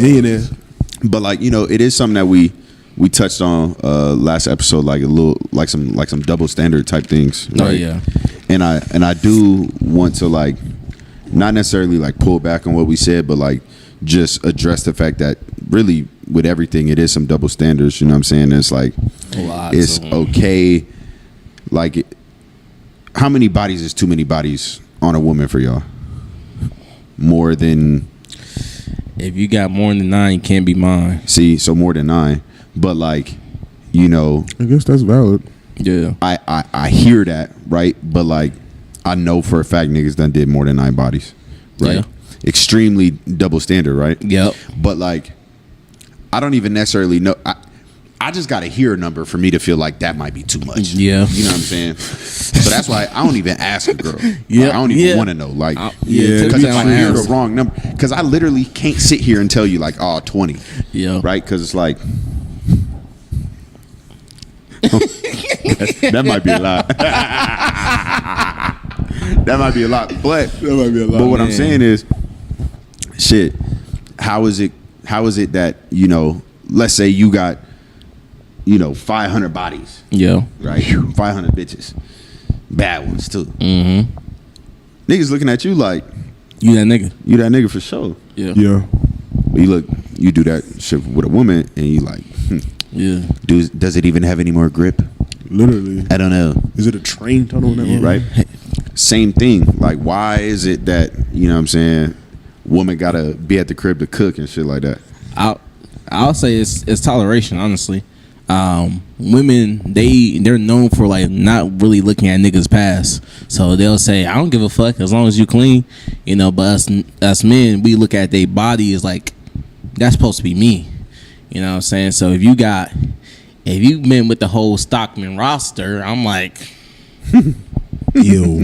Millionaire. But like, you know, it is something that we touched on last episode, like a little like some double standard type things. Right? Oh yeah. And I do want to like not necessarily like pull back on what we said, but like just address the fact that really with everything it is some double standards. You know what I'm saying? It's like it's okay. Like, how many bodies is too many bodies on a woman for y'all? More than. If you got more than 9, you can't be mine. See, so more than 9, but like, you know, I guess that's valid. Yeah, I hear that, right? But like, I know for a fact niggas done did more than 9 bodies, right? Yeah. Extremely double standard, right? Yep. But like, I don't even necessarily know. I just got to hear a number for me to feel like that might be too much. Yeah. You know what I'm saying? So that's why I don't even ask a girl. Yeah. Like, I don't even want to know. Like, because if I hear the wrong number, because I literally can't sit here and tell you like, oh, 20. Yeah. Right? Because it's like, that might be a lot. That might be a lot. But what I'm saying is, shit, how is it that, you know, let's say you got, you know, 500 bodies. Yeah. Right? 500 bitches. Bad ones, too. Mm-hmm. Niggas looking at you like, you that nigga. You that nigga for sure. Yeah. Yeah. But you do that shit with a woman and you like, yeah. Does it even have any more grip? Literally. I don't know. Is it a train tunnel network? Right? Same thing. Like, why is it that, you know what I'm saying, woman gotta be at the crib to cook and shit like that? I'll say it's toleration, honestly. Women, they're known for like not really looking at niggas past, so they'll say I don't give a fuck as long as you clean, you know. But us men, we look at their body as like that's supposed to be me, you know what I'm saying? So if you've been with the whole Stockman roster, I'm like, ew.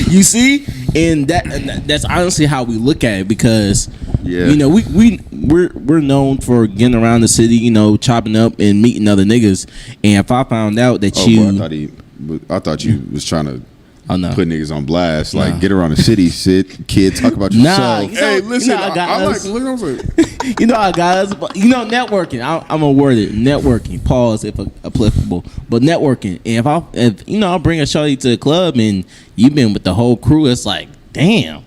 You see, and that's honestly how we look at it, because you know we're known for getting around the city, you know, chopping up and meeting other niggas. And if I found out that I thought you was trying to no. put niggas on blast, like get around the city, sit, kid, talk about yourself. Hey, listen, I like, listen, you know, I got us. You know, networking. I'm gonna word it. Networking. Pause if applicable. But networking. And if you know, I'll bring a shorty to the club and you've been with the whole crew. It's like, damn.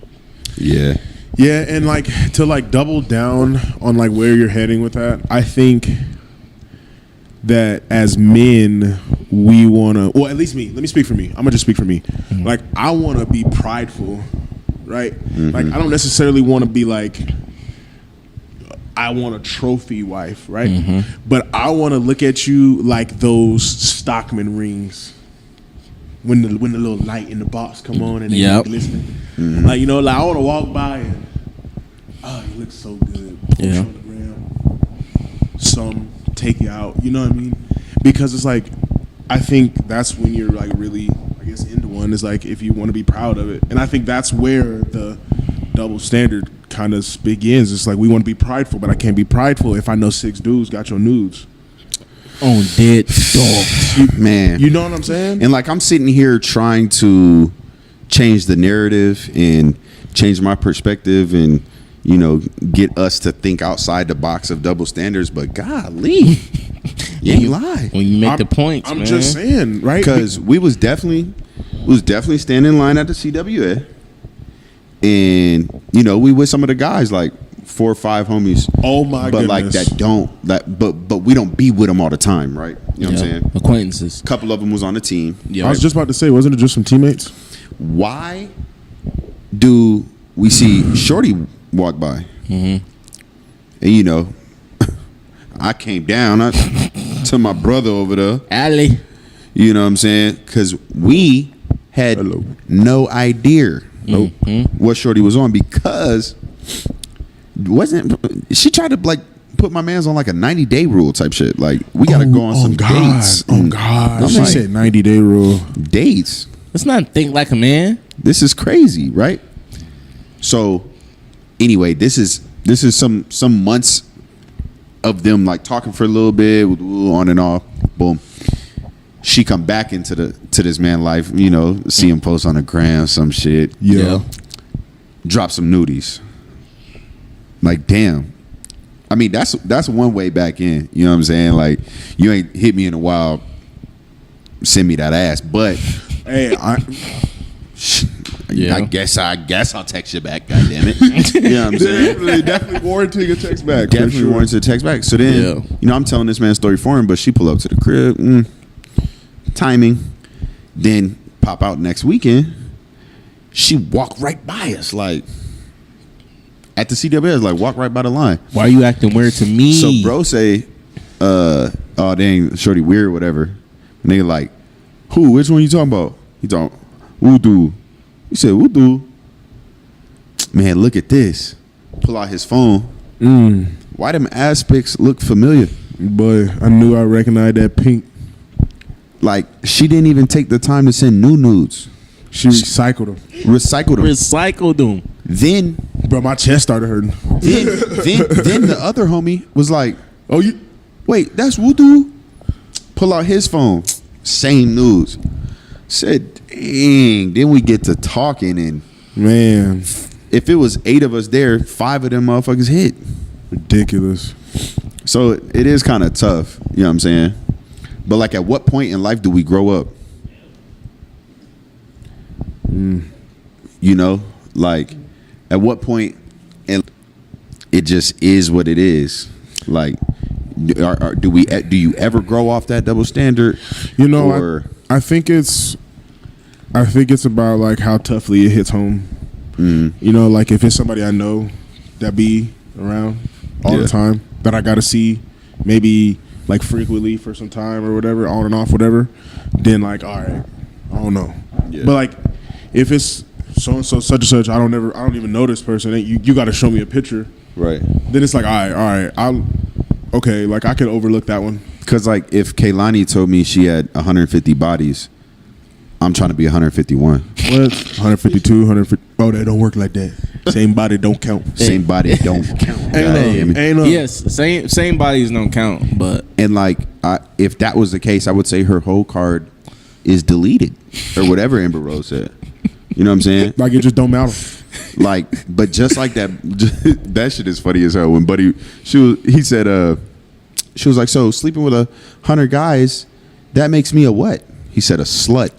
Yeah. Yeah, and like to like double down on like where you're heading with that, I think that as men we want to, well, at least me, let me speak for me, I'm gonna just speak for me. Mm-hmm. Like, I want to be prideful, right? Mm-hmm. Like, I don't necessarily want to be like, I want a trophy wife, right? Mm-hmm. But I want to look at you like those Stockman rings when the little light in the box come on and they glistening. Mm-hmm. Like, you know, like I want to walk by and, oh, you look so good. Post on the gram. Some take you out, you know what I mean? Because it's like, I think that's when you're like really, I guess, into one, is like if you want to be proud of it. And I think that's where the double standard kind of begins. It's like, we want to be prideful, but I can't be prideful if I know 6 dudes got your nudes on dead dogs. Man, you know what I'm saying? And like, I'm sitting here trying to change the narrative and change my perspective and, you know, get us to think outside the box of double standards. But golly, you ain't lie when you make the points. I'm just saying, right? Because we was definitely standing in line at the CWA, and you know, we with some of the guys, like 4 or 5 homies. Oh my goodness! But like but we don't be with them all the time, right? You know what I'm saying? Acquaintances. A couple of them was on the team. I was just about to say, wasn't it just some teammates? Why do we see Shorty walk by? Mm-hmm. And you know, I came down to my brother over there, Ali. You know what I'm saying? Because we had no idea what Shorty was on, because she tried to like put my man's on like a 90-day rule type shit. Like, we gotta go on some dates. Oh God! She like, said 90-day rule. Dates. Let's not think like a man. This is crazy, right? So, anyway, this is some months of them like talking for a little bit, on and off. Boom. She come back into this man life, you know, see him post on the gram, some shit. Yeah. Drop some nudies. Like, damn. I mean, that's one way back in. You know what I'm saying? Like, you ain't hit me in a while. Send me that ass, but Hey, I guess I'll text you back. God damn it! You know what I'm saying? definitely warranting a text back. Definitely warranting a text back. So then, you know, I'm telling this man's story for him, but she pull up to the crib. Timing. Then pop out next weekend. She walk right by us, like at the CWS, like walk right by the line. Why are you acting weird to me? So bro say, oh dang, shorty weird, whatever. Nigga like, who? Which one you talking about? He talking Wudu. He said Wudu. Man, look at this. Pull out his phone. Why them ass pics look familiar? Boy, I knew I recognized that pink. Like, she didn't even take the time to send new nudes. She recycled them. Recycled them. Then, Bro, my chest started hurting. then the other homie was like, Oh, you? wait, that's Wudu? Pull out his phone. Same nudes. Said, dang. Then we get to talking, and Man, if it was 8 of us there, 5 of them motherfuckers hit. ridiculous. So it is kind of tough. You know what I'm saying? But like, at what point in life do we grow up? You know, like, at what point, and it just is what it is. Like, do you ever grow off that double standard? You know, or I think it's about like how toughly it hits home. You know, like if it's somebody I know that be around all the time that I got to see, maybe like frequently for some time or whatever, on and off, whatever. Then like, all right, I don't know. Yeah. But like, if it's so and so, such and such, I don't even know this person. You got to show me a picture. right? Then it's like, all right, okay, like I can overlook that one. Because like, if Kaylani told me she had 150 bodies, I'm trying to be 151. What? 152, 150. Oh, that don't work like that. Same body don't count. Same body don't count. Ain't no. Yes, same bodies don't count, but And like, if that was the case, I would say her whole card is deleted, or whatever Amber Rose said. You know what I'm saying? Like it just don't matter. Like, but just like that, that shit is funny as hell. When Buddy, he said, she was like, so sleeping with 100 guys, that makes me a what? He said a slut.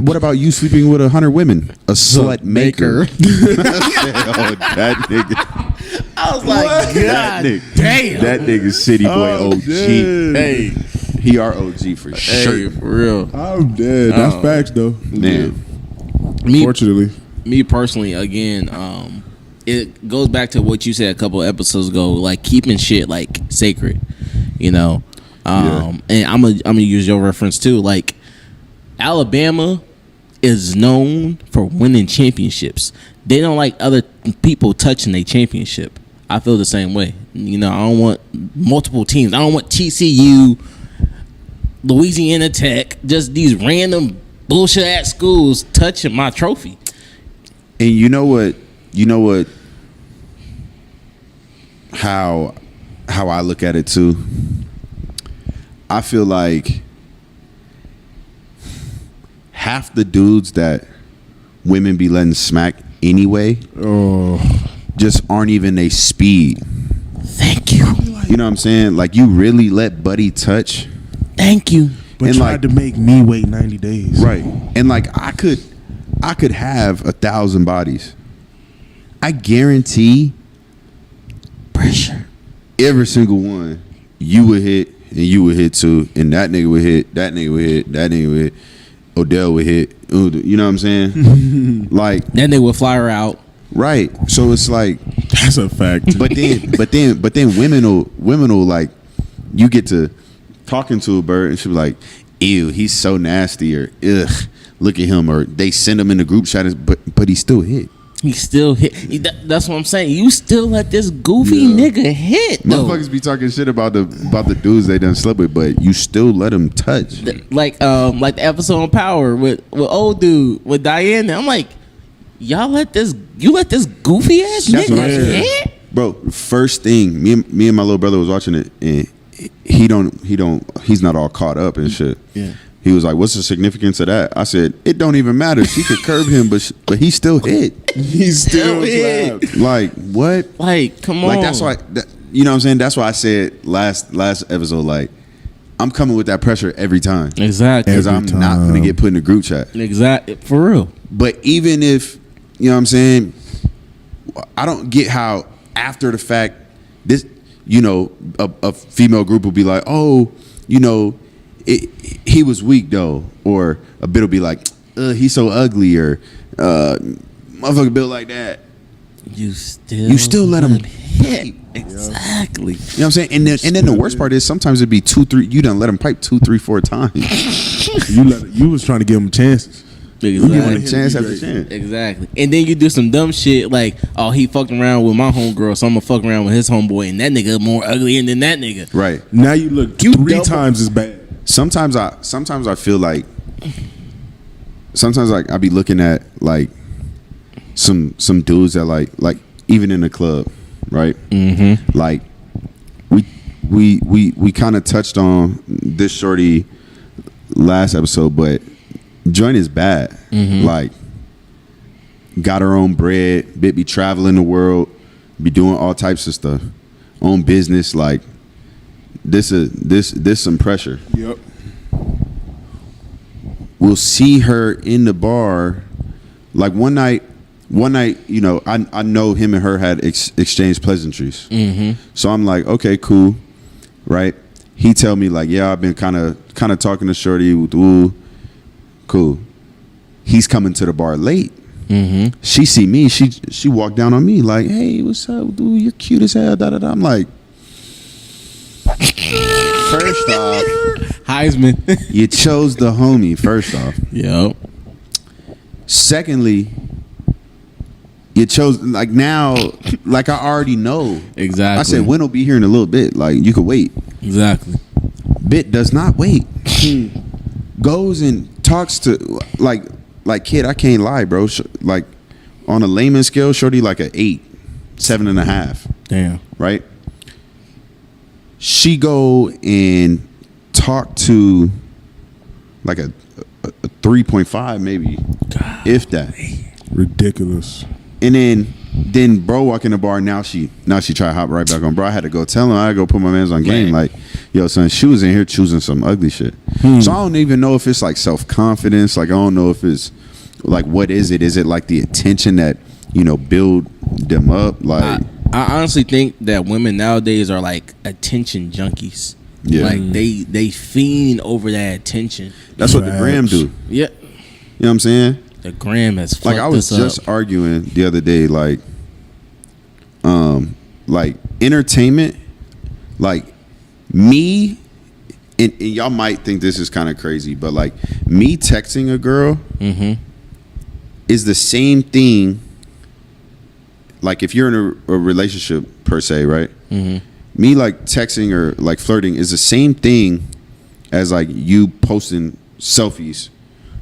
What about you sleeping with 100 women? A slut maker. I said, oh, that nigga. I was like, God damn. That nigga city boy OG. Dead. Hey, He are OG for sure. hey, for real. I'm dead. That's facts though. Man. Unfortunately. Me personally, again, it goes back to what you said a couple of episodes ago, like keeping shit like sacred, you know. And I'm gonna use your reference too. Like, Alabama is known for winning championships. They don't like other people touching their championship. I feel the same way. You know, I don't want multiple teams. I don't want TCU, Louisiana Tech, just these random bullshit ass schools touching my trophy. And you know what? How I look at it too. I feel like half the dudes that women be letting smack anyway, just aren't even a speed. Thank you. You know what I'm saying? Like, you really let Buddy touch. Thank you. But And tried to make me wait 90 days. Right. And like, I could have 1,000 bodies. I guarantee Pressure. every single one you would hit, and you would hit too, and that nigga would hit, that nigga would hit, that nigga would hit, Odell would hit. You know what I'm saying? Like, Then they will fly her out. right. So it's like, That's a fact. but then women will like, you get to talking to a bird and she'll be like, ew, he's so nasty, or ugh, look at him, or they send him in the group chat, but he still hit. He still hit. That's what I'm saying. You still let this goofy nigga hit though. Motherfuckers be talking shit about the dudes they done slept with, but you still let them touch. Like the episode on Power with old dude with Diane. I'm like, you let this goofy ass That's what I'm nigga saying. hit? Bro, first thing, me and my little brother was watching it, and he's not all caught up and shit. Yeah. He was like, "What's the significance of that?" I said, "It don't even matter. She could curb him, but he still hit. He's still hit. clapped. Like what? Like, come on. Like that's why. You know what I'm saying? That's why I said last episode. Like I'm coming with that pressure every time. Exactly. Because I'm not gonna get put in a group chat. Exactly. For real. But even if you know what I'm saying, I don't get how after the fact this, you know, a female group will be like, oh, you know, he was weak though, or a bit will be like, he's so ugly, or motherfucker built like that. You still let him hit. Exactly. You know what I'm saying? And then the worst part is sometimes it'd be 2, 3. You done let him pipe 2, 3, 4 times. You was trying to give him chances. Exactly. Chance after chance. Exactly. And then you do some dumb shit like, oh, he fucked around with my homegirl, so I'm gonna fuck around with his homeboy, and that nigga more ugly than that nigga. Right. Now you look three times as bad. Sometimes I feel like I be looking at like some dudes that like even in the club, right? Mm-hmm. Like we kind of touched on this shorty last episode, but joint is bad. Mm-hmm. Like got her own bread, be traveling the world, be doing all types of stuff, own business. Like this some pressure. Yep. We'll see her in the bar. Like one night, you know, I know him and her had exchanged pleasantries. Mm-hmm. So I'm like, okay, cool, right? He tell me like, yeah, I've been kind of talking to shorty. Ooh, cool. He's coming to the bar late. Mm-hmm. She see me. She walked down on me like, hey, what's up, dude? You're cute as hell. Da da da. I'm like, first off, Heisman. you chose the homie. First off, Yep. Secondly, you chose like now, like I already know. Exactly. I said Win will be here in a little bit. Like you could wait. Exactly. Bit does not wait. Goes and talks to like kid. I can't lie, bro. Like on a layman scale, shorty like a 8, 7.5. Damn. Right. She go and talk to like a 3.5 maybe, God, if that. Ridiculous. And then bro walk in the bar. Now she try to hop right back on. Bro, I had to go tell him. I had to go put my mans on game. Like, yo, son, she was in here choosing some ugly shit. So I don't even know if it's like self-confidence. Like, I don't know if it's like, what is it? Is it like the attention that, you know, build them up? Like, I honestly think that women nowadays are like attention junkies. Yeah. Like they fiend over that attention. that's what the gram do. Yeah. You know what I'm saying? The gram has fucked Like I was us just up. arguing the other day, like entertainment, like me, and y'all might think this is kind of crazy, but like me texting a girl is the same thing. Like if you're in a relationship per se, right? Me like texting or like flirting is the same thing as like you posting selfies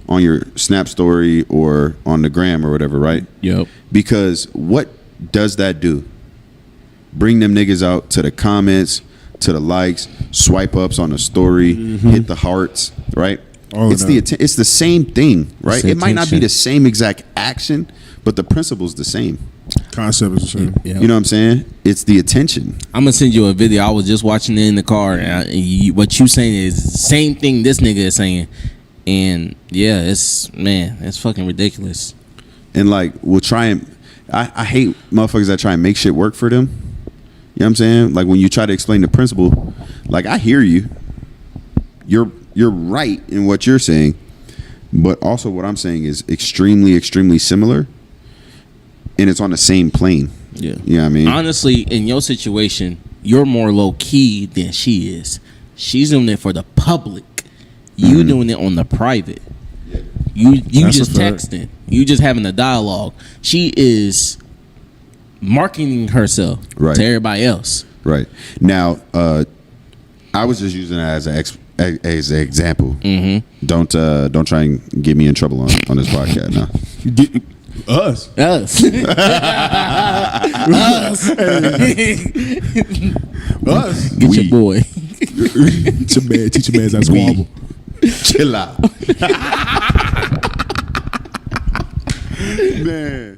on your Snap story or on the gram or whatever, right? Yep. Because what does that do? Bring them niggas out to the comments, to the likes, swipe ups on the story, hit the hearts, right? It's the same thing, right? It might not be the same exact action, but the principle's the same. Concept is the same. Yep. You know what I'm saying? It's the attention. I'm gonna send you a video. I was just watching it in the car, and what you saying is the same thing this nigga is saying, and yeah, it's fucking ridiculous. And like we'll try and I hate motherfuckers that try and make shit work for them. You know what I'm saying? Like when you try to explain the principle, like I hear you. You're right in what you're saying, but also what I'm saying is extremely, extremely similar. And it's on the same plane. Yeah. You know what I mean? Honestly, in your situation, you're more low key than she is. She's doing it for the public. You doing it on the private. You That's just a fact. texting. You just having a dialogue. She is marketing herself Right. to everybody else. Right. Now, I was just using that as an example. Don't try and get me in trouble on this podcast now. Us. Us. Us. Get your boy. Teach your man's that squabble. Chill out. Man.